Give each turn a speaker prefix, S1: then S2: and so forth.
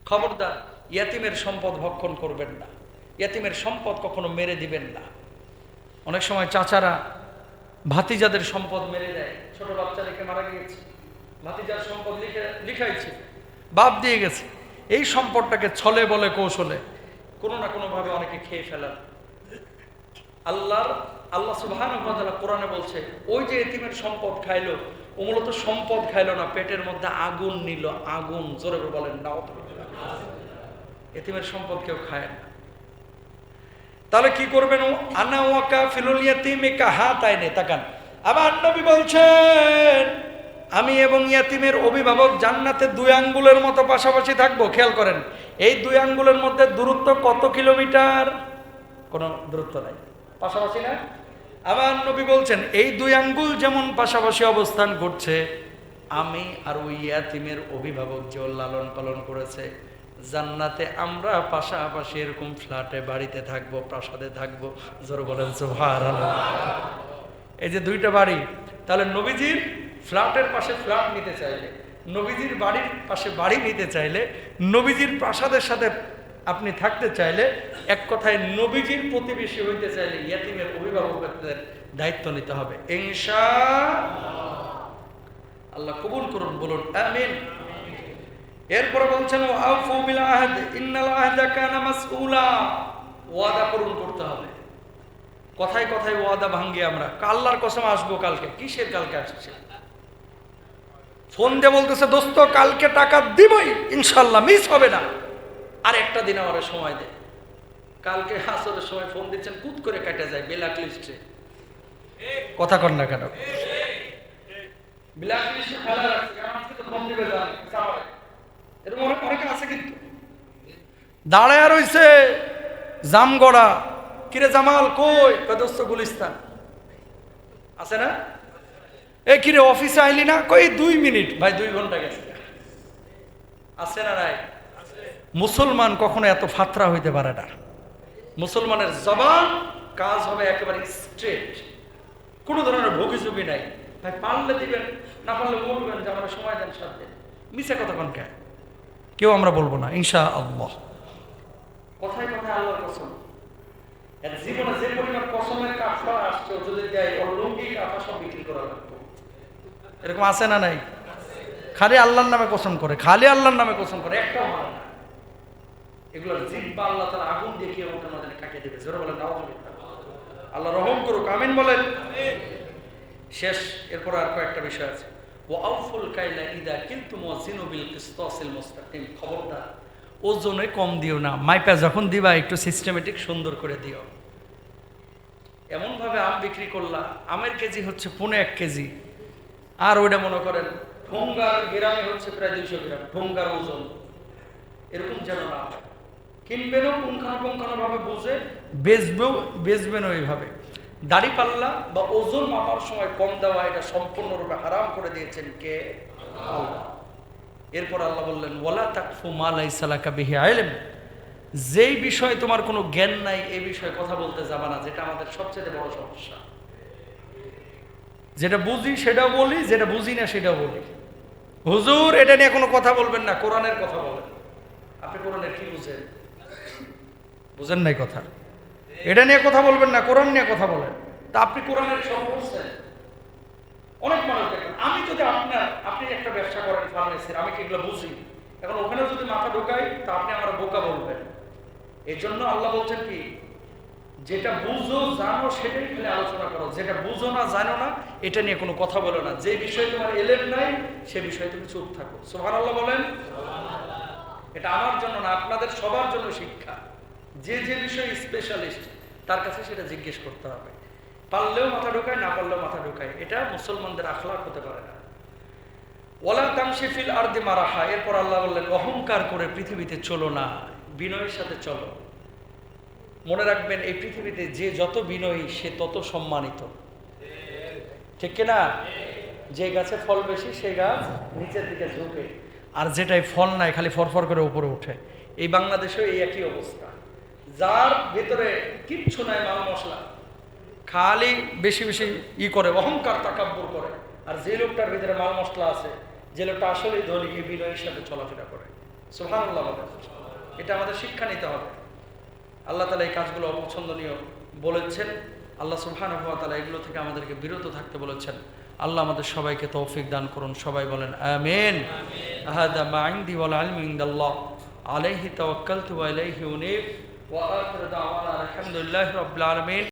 S1: খবরদার ইয়াতিমের সম্পদ ভক্ষণ করবেন না, ইয়াতিমের সম্পদ কখনো মেরে দিবেন না। অনেক সময় চাচারা ভাতিজাদের সম্পদ মেরে দেয়। ছোট বাচ্চা রেখে মারা গিয়েছে, ভাতিজার সম্পদ লিখাইছে, বাপ দিয়ে গেছে, এই সম্পদটাকে ছলে বলে কৌশলে কোনো না কোনোভাবে অনেকে খেয়ে ফেলার। আল্লাহ সুবহানাহু ওয়া তাআলা কোরআনে বলছে, ওই যে এতিমের সম্পদ খাইলো, ও মূলত সম্পদ খাইলো না, পেটের মধ্যে আগুন নিল। আগুন, জোরে বলেন নাউযুবিল্লাহ। এতিমের সম্পদ কেউ খায় না। তাহলে কি করবেন? আনা ওয়া কাফিলুল ইয়াতীমি কাহাতাইনি, তাকান। আবার নবী বলছেন, আমি এবং ইয়াতিমের অভিভাবক জান্নাতে 2 আঙ্গুলের মতো পাশাপাশি থাকবো। খেয়াল করেন, এই 2 আঙ্গুলের মধ্যে দূরত্ব কত কিলোমিটার? কোনো দূরত্ব নাই, পাশাপাশি না? আবার নবী বলছেন, এই 2 আঙ্গুল যেমন পাশাপাশি অবস্থান করছে, আমি আর ওই ইয়াতিমের অভিভাবক যে লালন পালন করেছে, জান্নাতে আমরা পাশাপাশি এরকম ফ্ল্যাটে, বাড়িতে থাকবো, প্রাসাদে থাকবো। জোরে বলেন সুবহানাল্লাহ। এই যে 2টা বাড়ি, তাহলে নবীজির ফ্ল্যাটের পাশে ফ্ল্যাট নিতে চাইলে, নবীজির বাড়ির পাশে বাড়ি নিতে চাইলে, নবীজির প্রাসাদের সাথে আপনি থাকতে চাইলে, এক কথায় নবীজির প্রতিবেশী হইতে চাইলে ইয়াতিমের অভিভাবকদের দায়িত্ব নিতে হবে ইনশাআল্লাহ। কবুল করুন, বলুন আমিন। এরপরে বলছেন, আউফু বিল আহদ ইন্নাল আহদা কানা মাসউলা। ওয়াদা পূরণ করতে হবে। কথায় কথায় ওয়াদা ভাঙ্গি আমরা। আল্লাহর কসম আসবো কালকে। কিসের কালকে আসছে? ফোন দিয়ে বলতেছে, দোস্ত কালকে টাকা দিবই ইনশাআল্লাহ, মিস হবে না। আর একটা দিন আমার সময় দে। কালকে আসরের সময় ফোন দিচ্ছেন, কুত করে কেটে যায় ব্ল্যাক লিস্টে। কথা কর না কেন? ব্ল্যাক লিস্টে ফেলা রাখছে, আমাকে তো ফোন দিবে জানি চাওয়ায়। এরকম অনেকে আছে কিন্তু দাঁড়ায় রইছে জামগড়া। কিরে জামাল কই? দোস্ত গুলিস্তান আছে না? এই কিরে অফিসে আইলি না? কই 2 মিনিট। ভাই 2 ঘন্টা গেছে। আছে না নাই? মুসলমান কখনো এত ফাতরা হইতে পারে না। মুসলমানের জবান কাজ হবে একেবারে স্ট্রেট, কোনো ধরনের ভোগিচুগি নাই। ভাই পারলে দিবেন, না পারলে বলবেন যে আমরা সময় দেন, সাথে মিশে কথা কোন কে কেউ আমরা বলবো না ইনশাআল্লাহ। কথায় কথায় আল্লাহর কসম। এর জীবনে যে পরিমাণ কসমের কাফা আসছে, যদি দেয় ওর লুঙ্গি কাফা সব বিক্রি করা লাগবে। এরকম আছে না নাই? খালি আল্লাহর নামে কসম করে, খালি আল্লাহর নামে কসম করে, একটাও মানে না। এগুলোর জিব্বা আল্লাহ তাআলা আগুন দেখিয়ে ওটা আমাদের কাটিয়ে দেবে। জোরে বলেন নাউযুবিল্লাহ। আল্লাহ রহম করুক, আমিন বলেন। শেষ, এরপর আর কয়েকটা বিষয় আছে। ওয়াউফুল কাইলা ইদা কিলতুম ওয়াজিনু বিল কিসতাসিল মুস্তাকিম। খবরদার ওজনে কম দিও না। মাইপা যখন দিবা একটু সিস্টেমেটিক সুন্দর করে দিও। এমন ভাবে আম বিক্রি করলা, আমের কেজি হচ্ছে 1.5 কেজি, আর ওইটা মনে করেন ঠোঙ্গার গ্রামে হচ্ছে প্রায় 200 গ্রাম। ঠোঙ্গার ওজন এরকম যেন না হয়। কিনবেনও পুঙ্খানুপুঙ্খানু ভাবে বুঝে, বেচবেন ওইভাবে। দাড়ি পাল্লা বা ওজন মাপার সময় কম দেওয়া, এটা সম্পূর্ণরূপে হারাম করে দিয়েছেন কে? আল্লাহ। এরপর আল্লাহ বললেন, ওয়ালা তাকফু মা লাইসা লাকা বিহি ইলম। যেই বিষয়ে তোমার কোনো জ্ঞান নাই, এই বিষয়ে কথা বলতে যাবা না, যেটা আমাদের সবচেয়ে বড় সমস্যা। যেটা বুঝি সেটাও বলি, যেটা বুঝি না সেটাও বলি। হুজুর এটা নিয়ে কোনো কথা বলবেন না, কোরআনের কথা বলেন। আপনি কোরআনের কি বুঝেন? বুঝেন নাই কথা। এটা নিয়ে কথা বলবেন না, কোরআন নিয়ে কথা বলেন। তা আপনি কোরআনের সব বুঝছেন? অনেক মানুষ দেখেন, আমি যদি আপনি একটা ব্যবসা করেন ফার্মেসির, আমি কি এগুলো বুঝি? এখন ওখানে যদি মাথা ঢোকাই, তা আপনি আমার বোকা বলবেন। এই জন্য আল্লাহ বলছেন কি, যেটা বুঝো জানো সেটাই খালি আলোচনা করো, যেটা বুঝো না জানো না এটা নিয়ে কোনো কথা বলো না। যে বিষয়ে তোমার এলেম নাই সে বিষয়ে তুমি চুপ থাকো। সুবহানাল্লাহ বলেন। এটা আমার জন্য না, আপনাদের সবার জন্য শিক্ষা। যে যে বিষয়ে স্পেশালিস্ট তার কাছে সেটা জিজ্ঞেস করতে হবে। পারলেও মাথা ঢোকায়, না পারলেও মাথা ঢোকায়, এটা মুসলমানদের আখলাক হতে পারে না। ওয়ালা তামশি ফিল আরদি মারাহা। এরপর আল্লাহ বললেন, অহংকার করে পৃথিবীতে চলো না, বিনয়ের সাথে চলো। মনে রাখবেন, এই পৃথিবীতে যে যত বিনয়ী সে তত সম্মানিত, ঠিক কিনা? যে গাছে ফল বেশি সে গাছ নিচের দিকে ঝুঁকে, আর যেটাই ফল নাই খালি ফরফর করে উপরে উঠে। এই বাংলাদেশেও এই একই অবস্থা। যার ভিতরে কিচ্ছু নাই মাল মশলা, খালি বেশি বেশি করে, অহংকার তাকাব্বুর করে। আর যে লোকটার ভিতরে মাল মশলা আছে, যে লোকটা আসলে ধনী, বিনয়ের সাথে চলাফেরা করে। সুবহানাল্লাহ বলেন। এটা আমাদের শিক্ষা নিতে হবে। আল্লাহ তাআলা এই কাজগুলো অপছন্দনীয় বলেছেন। আল্লাহ সুবহানাহু ওয়া তাআলা এগুলো থেকে আমাদেরকে বিরত থাকতে বলেছেন। আল্লাহ আমাদের সবাইকে তৌফিক দান করুন। সবাই বলেন আমিন। হাদা মা ইনদি ওয়াল ইলমু ইনদাল্লাহ আলাইহি তাওয়াক্কালতু ওয়া ইলাইহি উনীব ওয়া আখিরু দাওয়ানা আলহামদুলিল্লাহি রাব্বিল আলামিন।